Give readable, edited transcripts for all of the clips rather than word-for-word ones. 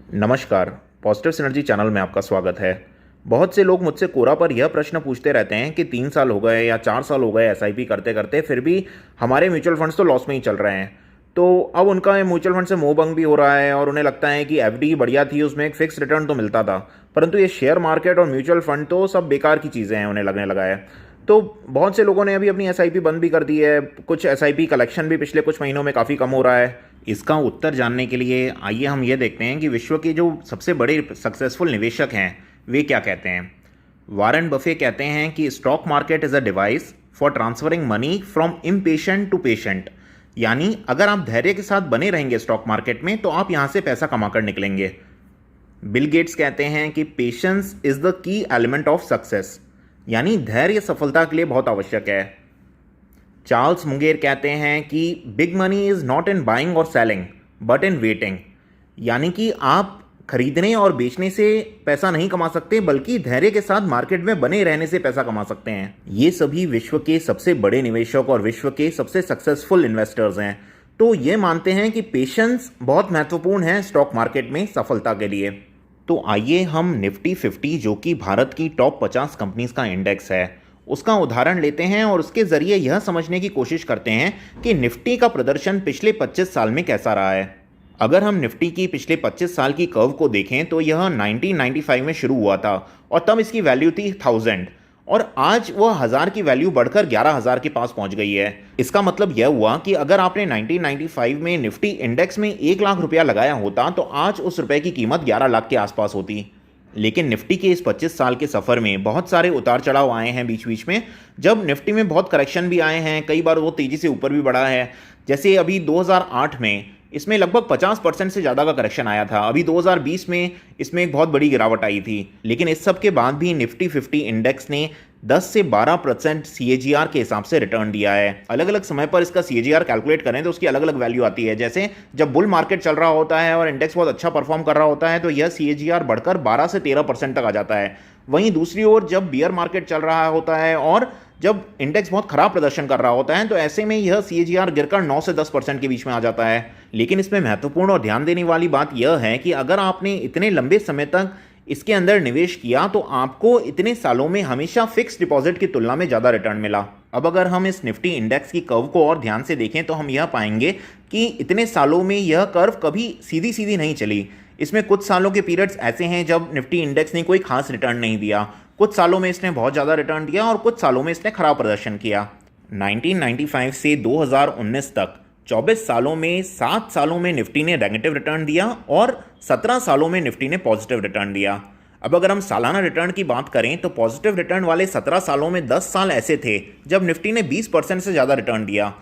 नमस्कार। Positive synergy channel में आपका स्वागत है। बहुत से लोग मुझसे कोरा पर यह प्रश्न पूछते रहते हैं कि 3 साल हो गए या 4 साल हो गए एसआईपी करते करते, फिर भी हमारे म्यूचुअल फंड्स तो लॉस में ही चल रहे हैं। तो अब उनका म्यूचुअल फंड से मोह भंग भी हो रहा है और उन्हें लगता है कि एफडी बढ़िया थी, उसमें एक फिक्स रिटर्न तो मिलता था, परंतु ये शेयर मार्केट और म्यूचुअल फंड तो सब बेकार की चीज़ें हैं, उन्हें लगने लगा है। तो बहुत से लोगों ने अभी अपनी एसआईपी बंद भी कर दी है। कुछ एसआईपी कलेक्शन भी पिछले कुछ महीनों में काफ़ी कम हो रहा है। इसका उत्तर जानने के लिए आइए हम ये देखते हैं कि विश्व के जो सबसे बड़े सक्सेसफुल निवेशक हैं वे क्या कहते हैं। वारेन बफे कहते हैं कि stock market is a device for transferring money from impatient to patient. यानी अगर आप धैर्य के साथ बने रहेंगे स्टॉक मार्केट में तो आप यहाँ से पैसा कमाकर निकलेंगे। बिल गेट्स कहते हैं कि patience is the key element of success, यानी धैर्य सफलता के लिए बहुत आवश्यक है। चार्ल्स मुंगेर कहते हैं कि big money is not in buying और सेलिंग बट इन वेटिंग, यानी कि आप खरीदने और बेचने से पैसा नहीं कमा सकते बल्कि धैर्य के साथ मार्केट में बने रहने से पैसा कमा सकते हैं। ये सभी विश्व के सबसे बड़े निवेशक और विश्व के सबसे सक्सेसफुल इन्वेस्टर्स हैं, तो ये मानते हैं कि पेशेंस बहुत महत्वपूर्ण है स्टॉक मार्केट में सफलता के लिए। तो आइए हम निफ्टी 50 जो कि भारत की टॉप 50 कंपनीज का इंडेक्स है उसका उदाहरण लेते हैं और उसके ज़रिए यह समझने की कोशिश करते हैं कि निफ्टी का प्रदर्शन पिछले 25 साल में कैसा रहा है। अगर हम निफ्टी की पिछले 25 साल की कर्व को देखें तो यह 1995 में शुरू हुआ था और तब इसकी वैल्यू थी 1000 और आज वह 1000 की वैल्यू बढ़कर 11,000 के पास पहुंच गई है। इसका मतलब यह हुआ कि अगर आपने 1995 में निफ्टी इंडेक्स में 1 लाख रुपया लगाया होता तो आज उस रुपए की कीमत 11 लाख के आसपास होती। लेकिन निफ्टी के इस 25 साल के सफ़र में बहुत सारे उतार चढ़ाव आए हैं बीच बीच में। जब निफ्टी में बहुत करेक्शन भी आए हैं, कई बार वो तेज़ी से ऊपर भी बढ़ा है। जैसे अभी 2008 में इसमें लगभग 50% से ज़्यादा का करेक्शन आया था। अभी 2020 में इसमें एक बहुत बड़ी गिरावट आई थी। लेकिन इस सब के बाद भी निफ्टी 50 इंडेक्स ने 10 से 12% CAGR के हिसाब से रिटर्न दिया है। अलग अलग समय पर इसका CAGR कैलकुलेट करें तो उसकी अलग अलग वैल्यू आती है। जैसे जब बुल मार्केट चल रहा होता है और इंडेक्स बहुत अच्छा परफॉर्म कर रहा होता है तो यह CAGR बढ़कर 12 से 13% तक आ जाता है। वहीं दूसरी ओर जब बियर मार्केट चल रहा होता है और जब इंडेक्स बहुत खराब प्रदर्शन कर रहा होता है तो ऐसे में यह CAGR गिरकर 9 से 10% के बीच में आ जाता है। लेकिन इसमें महत्वपूर्ण और ध्यान देने वाली बात यह है कि अगर आपने इतने लंबे समय तक इसके अंदर निवेश किया तो आपको इतने सालों में हमेशा फिक्स डिपॉजिट की तुलना में ज़्यादा रिटर्न मिला। अब अगर हम इस निफ्टी इंडेक्स की कर्व को और ध्यान से देखें तो हम यह पाएंगे कि इतने सालों में यह कर्व कभी सीधी सीधी नहीं चली। इसमें कुछ सालों के पीरियड्स ऐसे हैं जब निफ्टी इंडेक्स ने कोई खास रिटर्न नहीं दिया, कुछ सालों में इसने बहुत ज़्यादा रिटर्न दिया और कुछ सालों में इसने खराब प्रदर्शन किया। 1995 से 2019 तक 24 सालों में 7 सालों में निफ्टी ने नेगेटिव रिटर्न दिया और 17 सालों में निफ्टी ने पॉजिटिव रिटर्न दिया। अब अगर हम सालाना रिटर्न की बात करें तो पॉजिटिव रिटर्न वाले 17 सालों में 10 साल ऐसे थे जब निफ्टी ने 20% से ज़्यादा रिटर्न दिया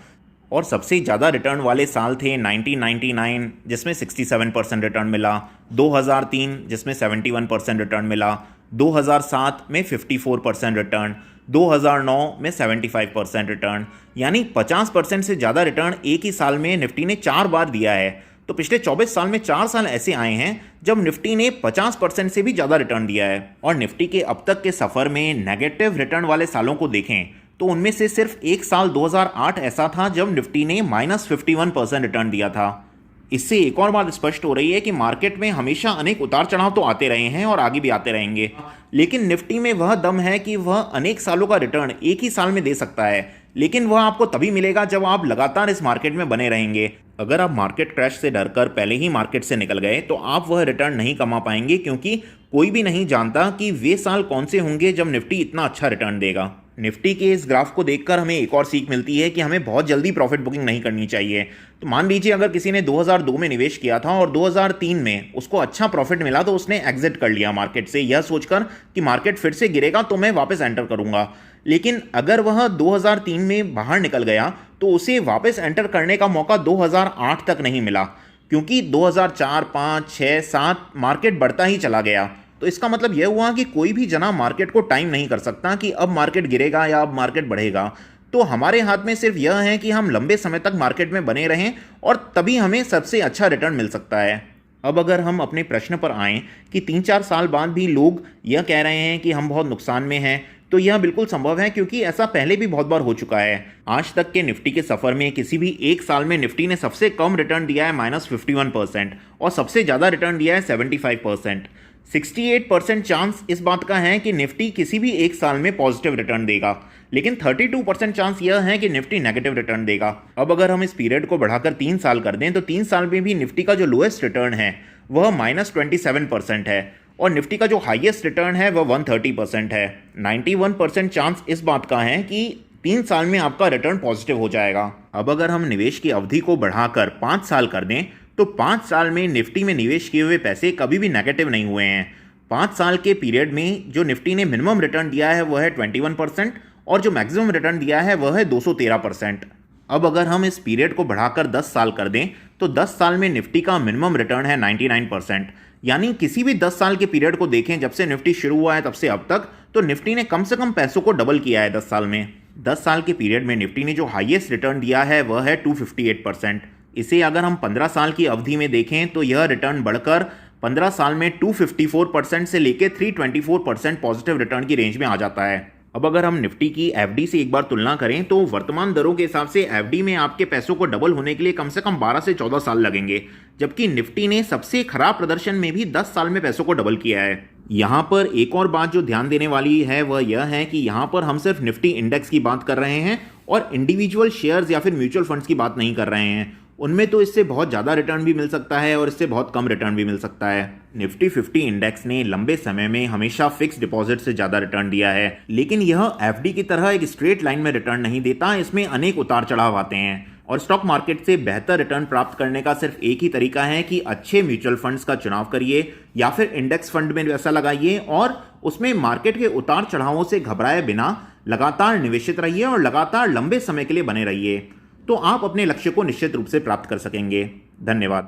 और सबसे ज़्यादा रिटर्न वाले साल थे 1999 जिसमें 67% रिटर्न मिला, 2003 जिसमें 71% रिटर्न मिला, 2007 में 54% रिटर्न, 2009 में 75% रिटर्न, यानी 50% से ज़्यादा रिटर्न एक ही साल में निफ्टी ने 4 बार दिया है। तो पिछले 24 साल में 4 साल ऐसे आए हैं जब निफ्टी ने 50% से भी ज़्यादा रिटर्न दिया है। और निफ्टी के अब तक के सफ़र में नेगेटिव रिटर्न वाले सालों को देखें तो उनमें से सिर्फ एक साल 2008 ऐसा था जब निफ्टी ने -51% रिटर्न दिया था। इससे एक और बात स्पष्ट हो रही है कि मार्केट में हमेशा अनेक उतार चढ़ाव तो आते रहे हैं और आगे भी आते रहेंगे, लेकिन निफ्टी में वह दम है कि वह अनेक सालों का रिटर्न एक ही साल में दे सकता है। लेकिन वह आपको तभी मिलेगा जब आप लगातार इस मार्केट में बने रहेंगे। अगर आप मार्केट क्रैश से डरकर पहले ही मार्केट से निकल गए तो आप वह रिटर्न नहीं कमा पाएंगे, क्योंकि कोई भी नहीं जानता कि वे साल कौन से होंगे जब निफ्टी इतना अच्छा रिटर्न देगा। निफ्टी के इस ग्राफ को देखकर हमें एक और सीख मिलती है कि हमें बहुत जल्दी प्रॉफिट बुकिंग नहीं करनी चाहिए। तो मान लीजिए अगर किसी ने 2002 में निवेश किया था और 2003 में उसको अच्छा प्रॉफिट मिला तो उसने एग्जिट कर लिया मार्केट से, यह सोचकर कि मार्केट फिर से गिरेगा तो मैं वापस एंटर करूंगा। लेकिन अगर वह 2003 में बाहर निकल गया तो उसे वापस एंटर करने का मौका 2008 तक नहीं मिला, क्योंकि 2004, 5, 6, 7 मार्केट बढ़ता ही चला गया। तो इसका मतलब यह हुआ कि कोई भी जना मार्केट को टाइम नहीं कर सकता कि अब मार्केट गिरेगा या अब मार्केट बढ़ेगा। तो हमारे हाथ में सिर्फ यह है कि हम लंबे समय तक मार्केट में बने रहें और तभी हमें सबसे अच्छा रिटर्न मिल सकता है। अब अगर हम अपने प्रश्न पर आएँ कि 3-4 साल बाद भी लोग यह कह रहे हैं कि हम बहुत नुकसान में हैं, तो यह बिल्कुल संभव है क्योंकि ऐसा पहले भी बहुत बार हो चुका है। आज तक के निफ्टी के सफर में किसी भी एक साल में निफ्टी ने सबसे कम रिटर्न दिया है -51% और सबसे ज्यादा रिटर्न दिया है 75%। 68% चांस इस बात का है कि निफ्टी किसी भी एक साल में पॉजिटिव रिटर्न देगा, लेकिन 32% चांस यह है कि निफ्टी नेगेटिव रिटर्न देगा। अब अगर हम इस पीरियड को बढ़ाकर 3 साल कर दें तो 3 साल में भी निफ्टी का जो लोएस्ट रिटर्न है वह -27% है और निफ्टी का जो हाईएस्ट रिटर्न है वह 130% है। 91% चांस इस बात का है कि 3 साल में आपका रिटर्न पॉजिटिव हो जाएगा। अब अगर हम निवेश की अवधि को बढ़ाकर 5 साल कर दें तो 5 साल में निफ्टी में निवेश किए हुए पैसे कभी भी नेगेटिव नहीं हुए हैं। 5 साल के पीरियड में जो निफ्टी ने मिनिमम रिटर्न दिया है वह है 21% और जो मैक्सिमम रिटर्न दिया है वह है 213%। अब अगर हम इस पीरियड को बढ़ाकर 10 साल कर दें तो 10 साल में निफ्टी का मिनिमम रिटर्न है 99%। यानी किसी भी 10 साल के पीरियड को देखें जब से निफ्टी शुरू हुआ है तब से अब तक, तो निफ्टी ने कम से कम पैसों को डबल किया है 10 साल में। 10 साल के पीरियड में निफ्टी ने जो हाईएस्ट रिटर्न दिया है वह है 258%। इसे अगर हम 15 साल की अवधि में देखें तो यह रिटर्न बढ़कर 15 साल में 254% से लेकर 324% पॉजिटिव रिटर्न की रेंज में आ जाता है। अब अगर हम निफ्टी की एफडी से एक बार तुलना करें तो वर्तमान दरों के हिसाब से एफडी में आपके पैसों को डबल होने के लिए कम से कम 12 से 14 साल लगेंगे, जबकि निफ्टी ने सबसे खराब प्रदर्शन में भी 10 साल में पैसों को डबल किया है। यहाँ पर एक और बात जो ध्यान देने वाली है वह यह है कि यहाँ पर हम सिर्फ निफ्टी इंडेक्स की बात कर रहे हैं और इंडिविजुअल शेयर्स या फिर म्यूचुअल फंड्स की बात नहीं कर रहे हैं। उनमें तो इससे बहुत ज़्यादा रिटर्न भी मिल सकता है और इससे बहुत कम रिटर्न भी मिल सकता है। निफ्टी 50 इंडेक्स ने लंबे समय में हमेशा फिक्स डिपॉजिट से ज़्यादा रिटर्न दिया है, लेकिन यह एफडी की तरह एक स्ट्रेट लाइन में रिटर्न नहीं देता। इसमें अनेक उतार चढ़ाव आते हैं और स्टॉक मार्केट से बेहतर रिटर्न प्राप्त करने का सिर्फ एक ही तरीका है कि अच्छे म्यूचुअल फंड्स का चुनाव करिए या फिर इंडेक्स फंड में पैसा लगाइए और उसमें मार्केट के उतार चढ़ावों से घबराए बिना लगातार निवेशित रहिए और लगातार लंबे समय के लिए बने रहिए, तो आप अपने लक्ष्य को निश्चित रूप से प्राप्त कर सकेंगे। धन्यवाद।